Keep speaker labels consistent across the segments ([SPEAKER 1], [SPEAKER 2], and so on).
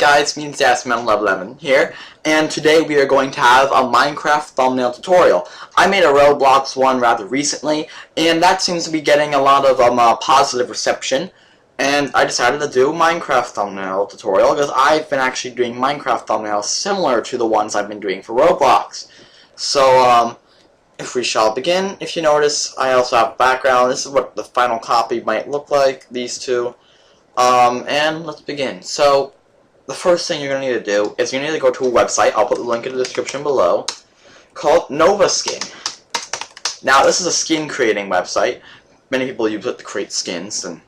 [SPEAKER 1] guys, me and Zasman11 here, and today we are going to have a Minecraft thumbnail tutorial. I made a Roblox one rather recently, and that seems to be getting a lot of positive reception, and I decided to do Minecraft thumbnail tutorial because I've been actually doing Minecraft thumbnails similar to the ones I've been doing for Roblox. So, if we shall begin, if you notice, I also have background. This is what the final copy might look like, these two. And let's begin. So, the first thing you're going to need to do is you need to go to a website, I'll put the link in the description below, called Novaskin. Now, this is a skin creating website. Many people use it to create skins and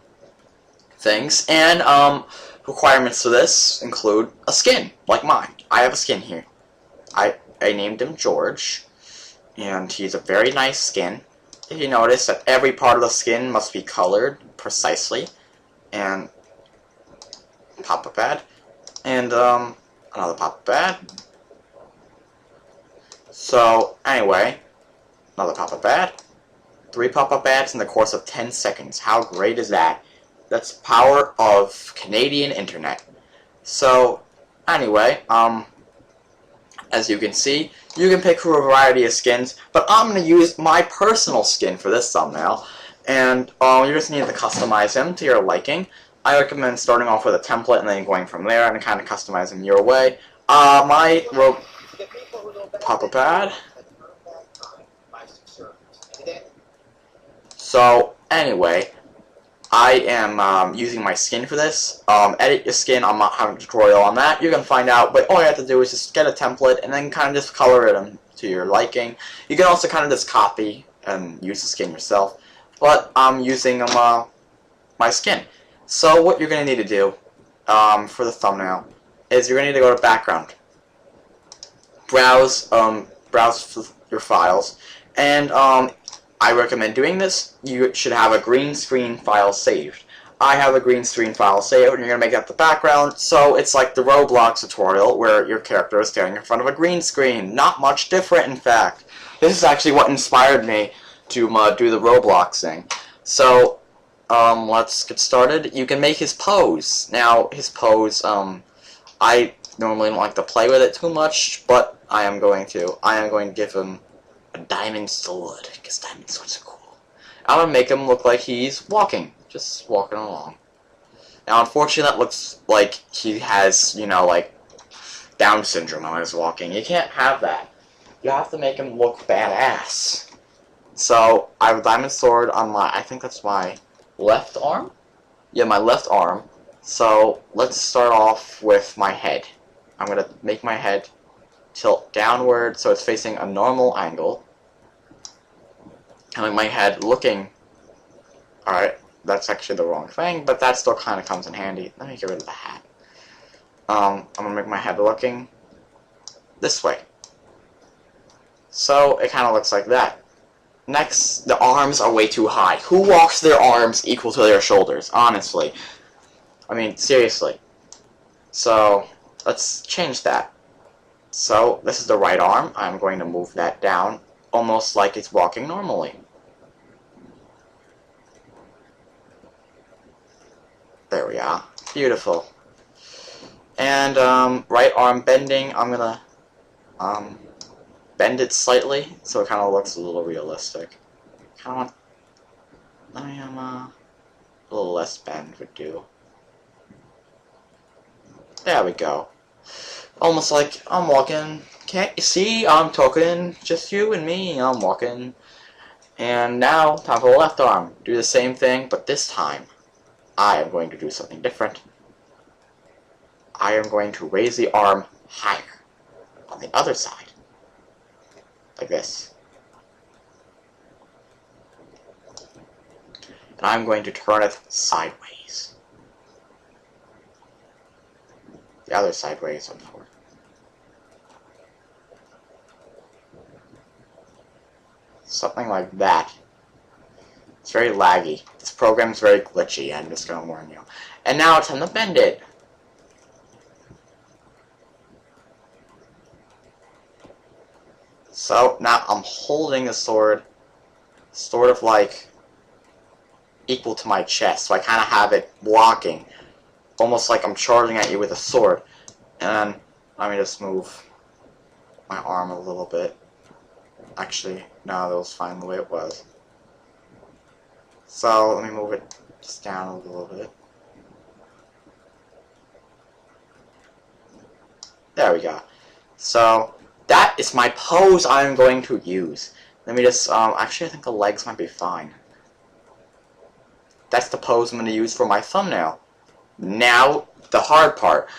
[SPEAKER 1] things, and requirements for this include a skin, like mine. I have a skin here. I named him George, and he's a very nice skin. If you notice that every part of the skin must be colored precisely, and pop-up ad, and another pop-up ad. So anyway, another pop-up ad, 3 pop-up ads in the course of 10 seconds. How great is that? That's the power of Canadian internet. So anyway, as you can see, you can pick from a variety of skins, but I'm going to use my personal skin for this thumbnail, and you just need to customize him to your liking. I recommend starting off with a template and then going from there and kind of customize them your way. My pop-up ad. So anyway, I am using my skin for this. Edit your skin. I'm not having a tutorial on that. You're gonna find out, but all you have to do is just get a template and then kind of just color it to your liking. You can also kind of just copy and use the skin yourself, but I'm using my skin. So what you're going to need to do for the thumbnail is you're going to need to go to background, browse your files, and I recommend doing this. You should have a green screen file saved. I have a green screen file saved, and you're going to make that the background, so it's like the Roblox tutorial where your character is standing in front of a green screen. Not much different, in fact. This is actually what inspired me to do the Roblox thing. So let's get started. You can make his pose. Now, his pose, I normally don't like to play with it too much, but I am going to. I am going to give him a diamond sword, because diamond swords are cool. I'm going to make him look like he's walking, just walking along. Now, unfortunately, that looks like he has, you know, like, Down syndrome when he's walking. You can't have that. You have to make him look badass. So, I have a diamond sword on my, I think that's my left arm? Yeah, my left arm. So let's start off with my head. I'm going to make my head tilt downward so it's facing a normal angle. And like my head looking... Alright, that's actually the wrong thing, but that still kind of comes in handy. Let me get rid of the hat. I'm going to make my head looking this way. So it kind of looks like that. Next, the arms are way too high. Who walks their arms equal to their shoulders, honestly? I mean, seriously. So, let's change that. So, this is the right arm. I'm going to move that down, almost like it's walking normally. There we are. Beautiful. And, right arm bending, I'm gonna, bend it slightly, so it kind of looks a little realistic. Kind of want, a little less bend would do. There we go. Almost like I'm walking. Can't you see? I'm talking, just you and me. I'm walking. And now, time for the left arm. Do the same thing, but this time, I am going to do something different. I am going to raise the arm higher on the other side. Like this. And I'm going to turn it sideways. The other sideways, unfortunately. Something like that. It's very laggy. This program's very glitchy, I'm just gonna warn you. And now it's time to bend it. So, now I'm holding the sword, sort of like, equal to my chest, so I kind of have it blocking, almost like I'm charging at you with a sword. And then let me just move my arm a little bit. Actually, no, that was fine the way it was. So let me move it just down a little bit. There we go. So that is my pose I'm going to use. Let me just, actually I think the legs might be fine. That's the pose I'm going to use for my thumbnail. Now, the hard part.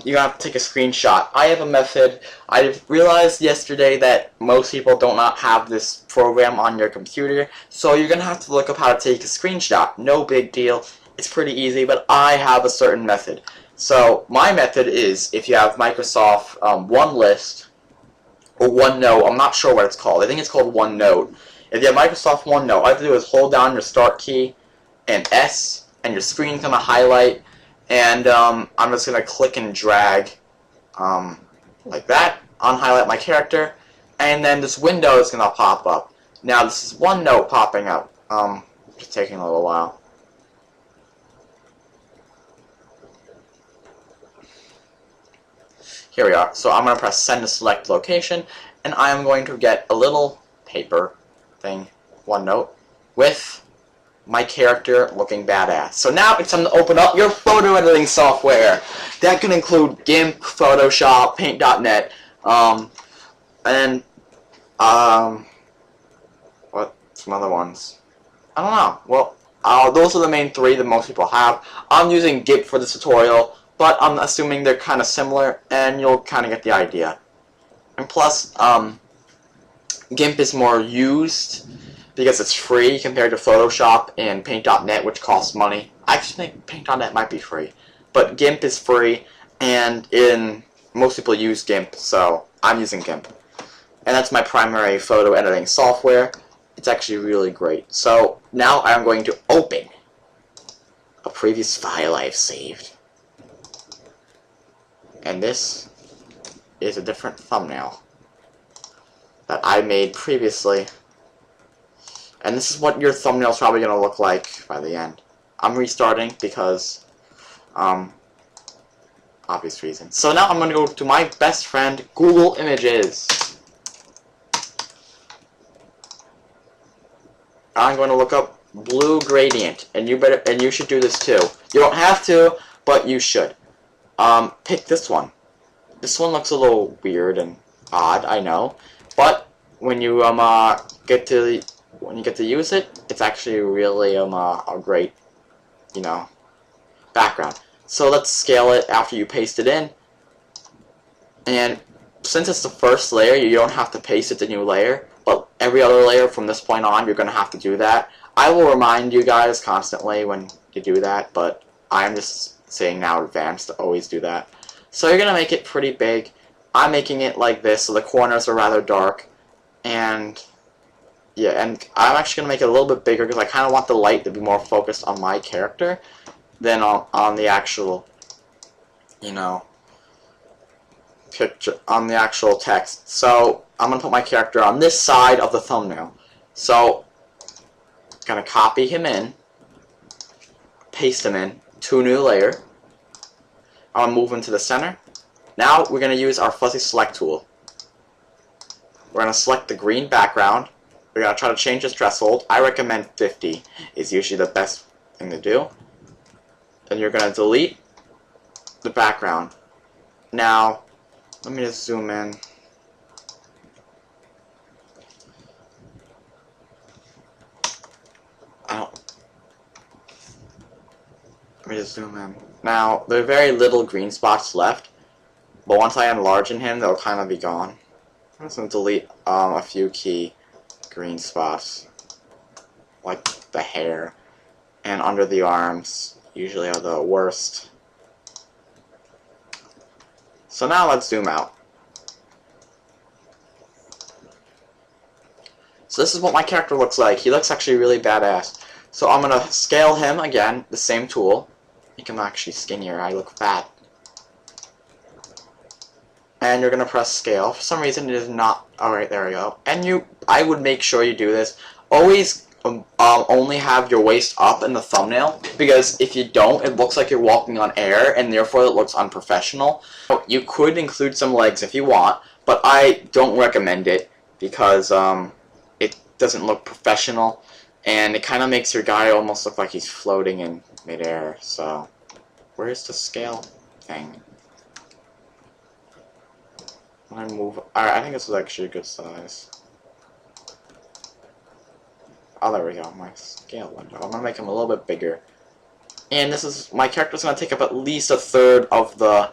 [SPEAKER 1] You have to take a screenshot. I have a method. I realized yesterday that most people do not have this program on your computer, so you're going to have to look up how to take a screenshot. No big deal. It's pretty easy, but I have a certain method. So, my method is, if you have Microsoft OneList, or OneNote, I'm not sure what it's called. I think it's called OneNote. If you have Microsoft OneNote, all you have to do is hold down your Start key and S, and your screen's going to highlight. And I'm just going to click and drag like that, unhighlight my character, and then this window is going to pop up. Now this is OneNote popping up. Just taking a little while. Here we are. So I'm going to press send to select location, and I am going to get a little paper thing, OneNote, with my character looking badass. So now it's time to open up your photo editing software. That can include GIMP, Photoshop, Paint.net, and what? Some other ones. I don't know. Well, those are the main three that most people have. I'm using GIMP for this tutorial, but I'm assuming they're kind of similar, and you'll kind of get the idea. And plus, GIMP is more used because it's free compared to Photoshop and Paint.net, which costs money. I actually think Paint.net might be free, but GIMP is free, and most people use GIMP, so I'm using GIMP. And that's my primary photo editing software. It's actually really great. So now I'm going to open a previous file I've saved. And this is a different thumbnail that I made previously. And this is what your thumbnail's probably going to look like by the end. I'm restarting because, obvious reasons. So now I'm going to go to my best friend, Google Images. I'm going to look up blue gradient, and you should do this too. You don't have to, but you should. Pick this one. This one looks a little weird and odd, I know, but when you get to use it, it's actually really a great, background. So let's scale it after you paste it in. And since it's the first layer, you don't have to paste it to new layer, but every other layer from this point on, you're going to have to do that. I will remind you guys constantly when you do that, but I'm just saying now in advance to always do that. So you're going to make it pretty big. I'm making it like this, so the corners are rather dark. And yeah, and I'm actually going to make it a little bit bigger because I kind of want the light to be more focused on my character than on the actual, picture, on the actual text. So I'm going to put my character on this side of the thumbnail. So I'm going to copy him in, paste him in to a new layer. I'm going to move him to the center. Now we're going to use our fuzzy select tool. We're going to select the green background. We're going to try to change this threshold. I recommend 50 is usually the best thing to do. Then you're going to delete the background. Now, let me just zoom in. Let me just zoom in. Now, there are very little green spots left, but once I enlarge him, they'll kind of be gone. I'm just going to delete a few key green spots, like the hair, and under the arms, usually are the worst. So now let's zoom out. So this is what my character looks like. He looks actually really badass. So I'm going to scale him again, the same tool. Make him actually skinnier. I look fat. And you're going to press scale. For some reason it is not... Alright, there we go. And I would make sure you do this. Always only have your waist up in the thumbnail, because if you don't, it looks like you're walking on air, and therefore it looks unprofessional. You could include some legs if you want, but I don't recommend it because it doesn't look professional, and it kind of makes your guy almost look like he's floating in midair. So, where's the scale thing? When I move, I think this is actually a good size. Oh, there we go, my scale window. I'm gonna make him a little bit bigger. And this is, my character's gonna take up at least a third of the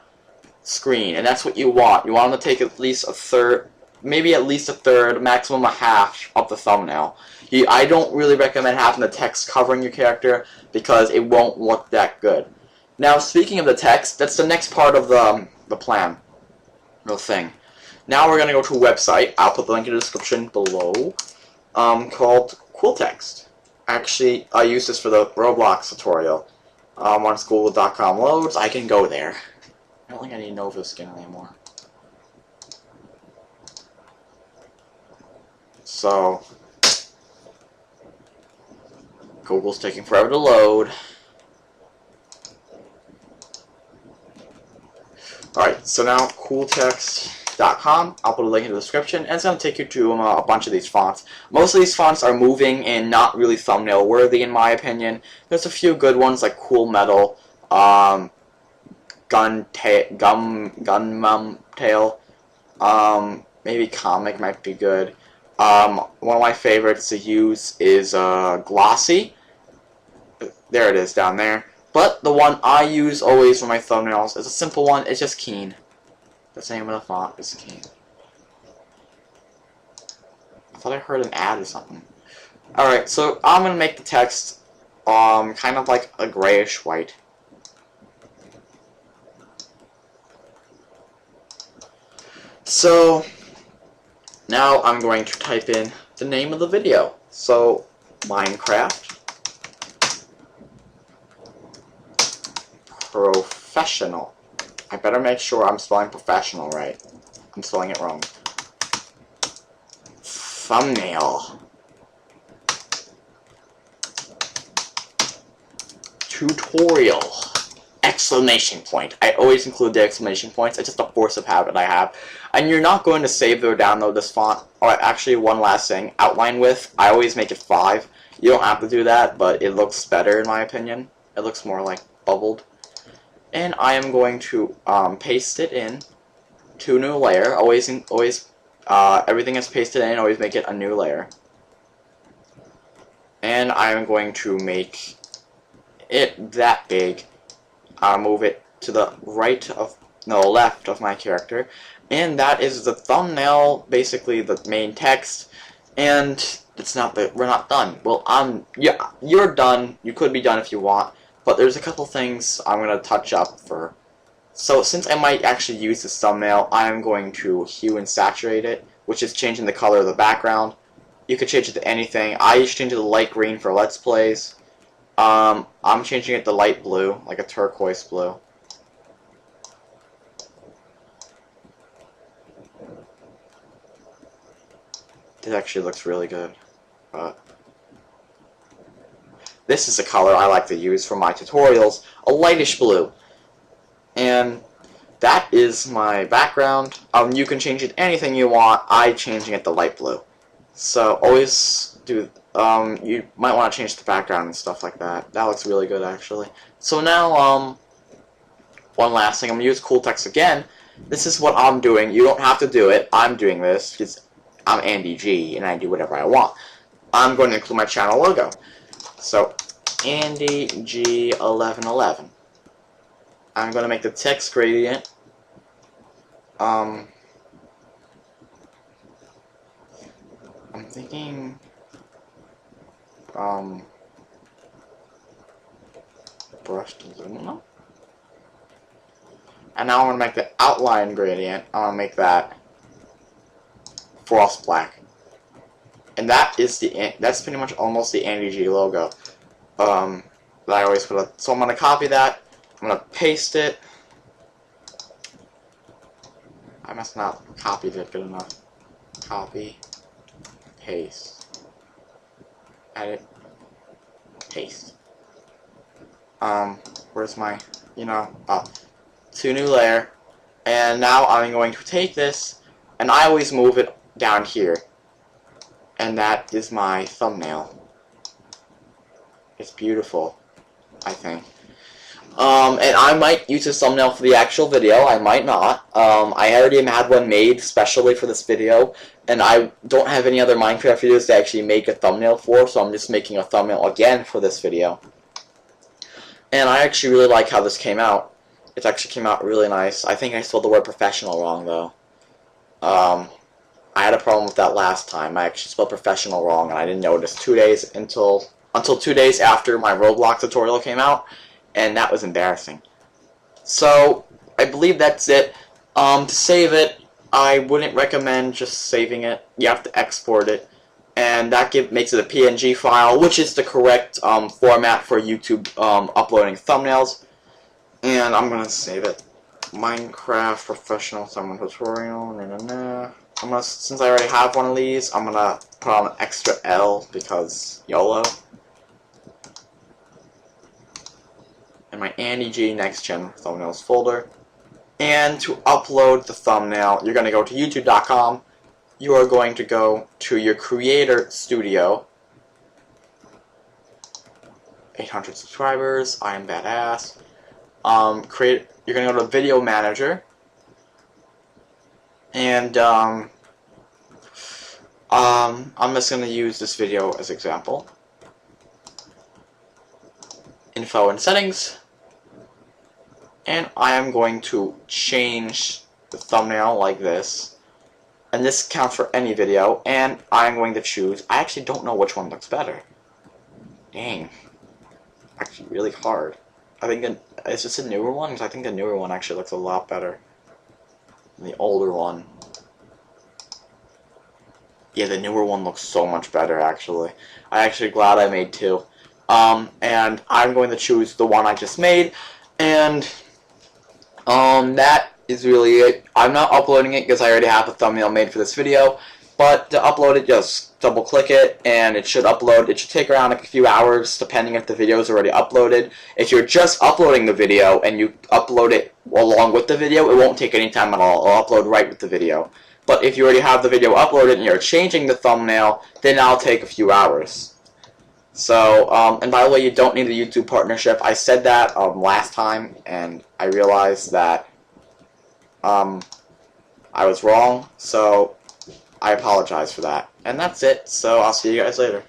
[SPEAKER 1] screen, and that's what you want. You want him to take at least a third, maybe at least a third, maximum a half of the thumbnail. I don't really recommend having the text covering your character because it won't look that good. Now, speaking of the text, that's the next part of the plan, the thing. Now we're gonna go to a website. I'll put the link in the description below. Called QuillText. Actually, I use this for the Roblox tutorial. Once Google.com loads, I can go there. I don't think I need Nova Skin anymore. So, Google's taking forever to load. Alright, so now QuillText.com. I'll put a link in the description, and it's going to take you to a bunch of these fonts. Most of these fonts are moving and not really thumbnail worthy in my opinion. There's a few good ones like Cool Metal, Gunmum Tail, maybe Comic might be good. One of my favorites to use is Glossy. There it is down there. But the one I use always for my thumbnails is a simple one. It's just Keen. The name of the font is Keen. I thought I heard an ad or something. Alright, so I'm going to make the text kind of like a grayish white. So, now I'm going to type in the name of the video. So, Minecraft Professional. I better make sure I'm spelling professional right. I'm spelling it wrong. Thumbnail. Tutorial. Exclamation point. I always include the exclamation points. It's just a force of habit I have. And you're not going to save or download this font. Or actually, one last thing. Outline width, I always make it 5. You don't have to do that, but it looks better in my opinion. It looks more like bubbled. And I am going to paste it in to a new layer. Everything is pasted in. Always make it a new layer. And I am going to make it that big. Move it to the left of my character, and that is the thumbnail. Basically, the main text. And it's not that we're not done. Well, yeah, you're done. You could be done if you want. But there's a couple things I'm going to touch up for. So since I might actually use this thumbnail, I'm going to hue and saturate it, which is changing the color of the background. You could change it to anything. I usually change it to light green for Let's Plays. I'm changing it to light blue, like a turquoise blue. This actually looks really good. But this is the color I like to use for my tutorials, a lightish blue. And that is my background. You can change it anything you want. I'm changing it to light blue. So always do, you might want to change the background and stuff like that. That looks really good actually. So now, one last thing, I'm going to use QuillText again. This is what I'm doing. You don't have to do it. I'm doing this because I'm Andy G and I do whatever I want. I'm going to include my channel logo. So, Andy G1111. I'm going to make the text gradient. I'm thinking, brushed aluminum. And now I'm going to make the outline gradient. I'm going to make that frost black. And that's pretty much almost the Andy G logo. That I always put up. So I'm going to copy that. I'm going to paste it. I must not have copied it good enough. Copy. Paste. edit, paste. Where's my, to new layer, and now I'm going to take this, and I always move it down here, and that is my thumbnail. It's beautiful, I think. And I might use this thumbnail for the actual video, I might not. I already had one made specially for this video, and I don't have any other Minecraft videos to actually make a thumbnail for, so I'm just making a thumbnail again for this video. And I actually really like how this came out. It actually came out really nice. I think I spelled the word professional wrong, though. I had a problem with that last time. I actually spelled professional wrong, and I didn't notice until 2 days after my Roblox tutorial came out, and that was embarrassing. So, I believe that's it. To save it, I wouldn't recommend just saving it. You have to export it. And that makes it a PNG file, which is the correct format for YouTube uploading thumbnails. And I'm gonna save it. Minecraft Professional Thumbnail Tutorial. Since I already have one of these, I'm gonna put on an extra L because YOLO. And my Andy G Next Gen Thumbnails folder. And to upload the thumbnail, you're gonna go to YouTube.com. You are going to go to your Creator Studio. 800 subscribers. I am badass. You're going to go to Video Manager. And I'm just going to use this video as example. Info and settings. And I am going to change the thumbnail like this. And this counts for any video, and I'm going to choose. I actually don't know which one looks better. Dang. Actually, really hard. I think it's just a newer one, because I think the newer one actually looks a lot better than the older one. Yeah, the newer one looks so much better, actually. I'm actually glad I made two. And I'm going to choose the one I just made, and that is really it. I'm not uploading it because I already have a thumbnail made for this video, but to upload it, just double click it and it should upload. It should take around a few hours depending if the video is already uploaded. If you're just uploading the video and you upload it along with the video, it won't take any time at all. It'll upload right with the video. But if you already have the video uploaded and you're changing the thumbnail, then that'll take a few hours. So, and by the way, you don't need a YouTube partnership. I said that last time, and I realized that I was wrong, so I apologize for that. And that's it, so I'll see you guys later.